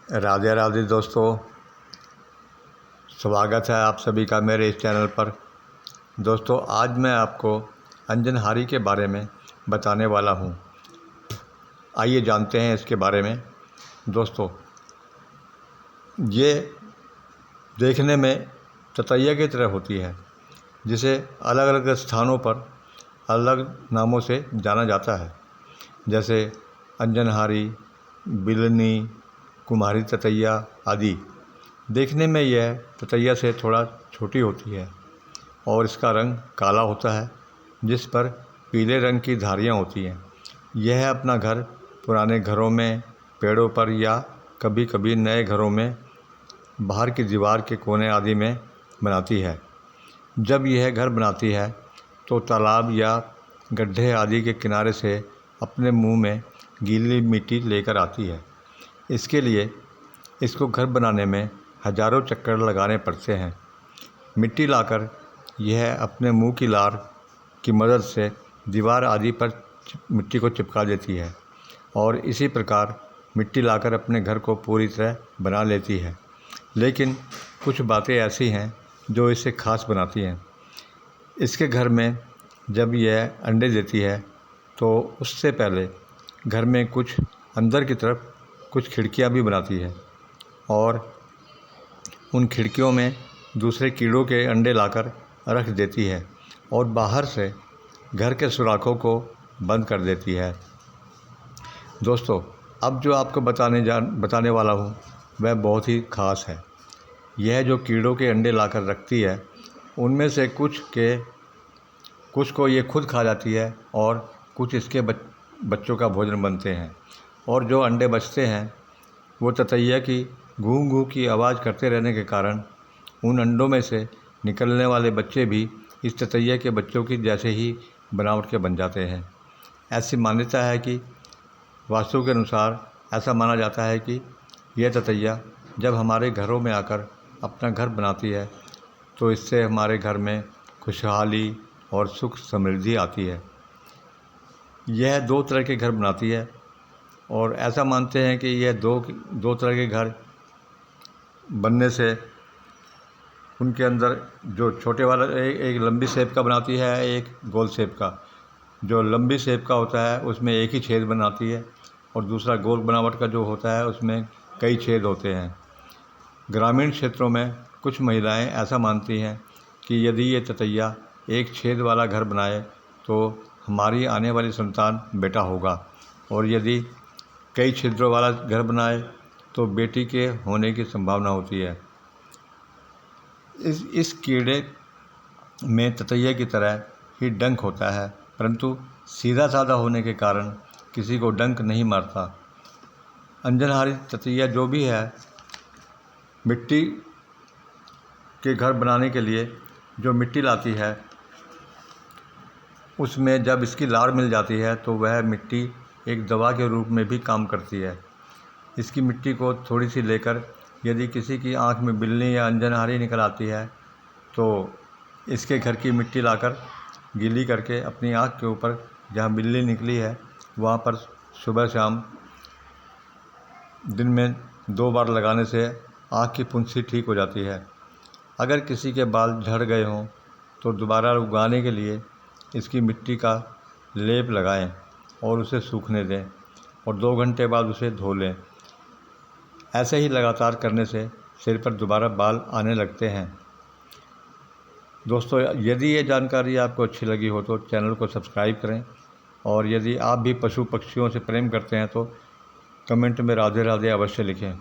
राधे राधे दोस्तों, स्वागत है आप सभी का मेरे इस चैनल पर। दोस्तों, आज मैं आपको अंजनहारी के बारे में बताने वाला हूँ। आइए जानते हैं इसके बारे में। दोस्तों, ये देखने में ततैया की तरह होती है, जिसे अलग अलग स्थानों पर अलग नामों से जाना जाता है, जैसे अंजनहारी, बिलनी, कुम्हारी ततैया आदि। देखने में यह ततैया से थोड़ा छोटी होती है और इसका रंग काला होता है, जिस पर पीले रंग की धारियाँ होती हैं। यह अपना घर पुराने घरों में, पेड़ों पर या कभी कभी नए घरों में बाहर की दीवार के कोने आदि में बनाती है। जब यह घर बनाती है तो तालाब या गड्ढे आदि के किनारे से अपने मुंह में गीली मिट्टी लेकर आती है। इसके लिए इसको घर बनाने में हजारों चक्कर लगाने पड़ते हैं। मिट्टी लाकर यह अपने मुंह की लार की मदद से दीवार आदि पर मिट्टी को चिपका देती है और इसी प्रकार मिट्टी लाकर अपने घर को पूरी तरह बना लेती है। लेकिन कुछ बातें ऐसी हैं जो इसे खास बनाती हैं। इसके घर में जब यह अंडे देती है तो उससे पहले घर में कुछ अंदर की तरफ कुछ खिड़कियां भी बनाती है और उन खिड़कियों में दूसरे कीड़ों के अंडे लाकर रख देती है और बाहर से घर के सुराखों को बंद कर देती है। दोस्तों, अब जो आपको बताने वाला हूँ वह बहुत ही ख़ास है। यह जो कीड़ों के अंडे लाकर रखती है, उनमें से कुछ को ये खुद खा जाती है और कुछ इसके बच्चों का भोजन बनते हैं। और जो अंडे बचते हैं वो ततैया की घूं घूं की आवाज़ करते रहने के कारण उन अंडों में से निकलने वाले बच्चे भी इस ततैया के बच्चों की जैसे ही बनावट के बन जाते हैं। ऐसी मान्यता है कि वास्तु के अनुसार ऐसा माना जाता है कि यह ततैया जब हमारे घरों में आकर अपना घर बनाती है तो इससे हमारे घर में खुशहाली और सुख समृद्धि आती है। यह दो तरह के घर बनाती है और ऐसा मानते हैं कि यह दो तरह के घर बनने से उनके अंदर जो छोटे वाला एक लंबी शेप का बनाती है, एक गोल शेप का। जो लंबी शेप का होता है उसमें एक ही छेद बनाती है और दूसरा गोल बनावट का जो होता है उसमें कई छेद होते हैं। ग्रामीण क्षेत्रों में कुछ महिलाएं ऐसा मानती हैं कि यदि ये ततैया एक छेद वाला घर बनाए तो हमारी आने वाली संतान बेटा होगा, और यदि कई छिद्रों वाला घर बनाए तो बेटी के होने की संभावना होती है। इस कीड़े में ततैया की तरह ही डंक होता है, परंतु सीधा साधा होने के कारण किसी को डंक नहीं मारता। अंजनहारी ततैया जो भी है, मिट्टी के घर बनाने के लिए जो मिट्टी लाती है उसमें जब इसकी लार मिल जाती है तो वह मिट्टी एक दवा के रूप में भी काम करती है। इसकी मिट्टी को थोड़ी सी लेकर यदि किसी की आँख में बिल्ली या अंजनहारी निकल आती है तो इसके घर की मिट्टी लाकर गीली करके अपनी आँख के ऊपर जहाँ बिल्ली निकली है वहाँ पर सुबह शाम दिन में 2 बार लगाने से आँख की फुंसी ठीक हो जाती है। अगर किसी के बाल झड़ गए हों तो दोबारा उगाने के लिए इसकी मिट्टी का लेप लगाएं और उसे सूखने दें और 2 घंटे बाद उसे धो लें। ऐसे ही लगातार करने से सिर पर दोबारा बाल आने लगते हैं। दोस्तों, यदि ये जानकारी आपको अच्छी लगी हो तो चैनल को सब्सक्राइब करें, और यदि आप भी पशु पक्षियों से प्रेम करते हैं तो कमेंट में राधे राधे अवश्य लिखें।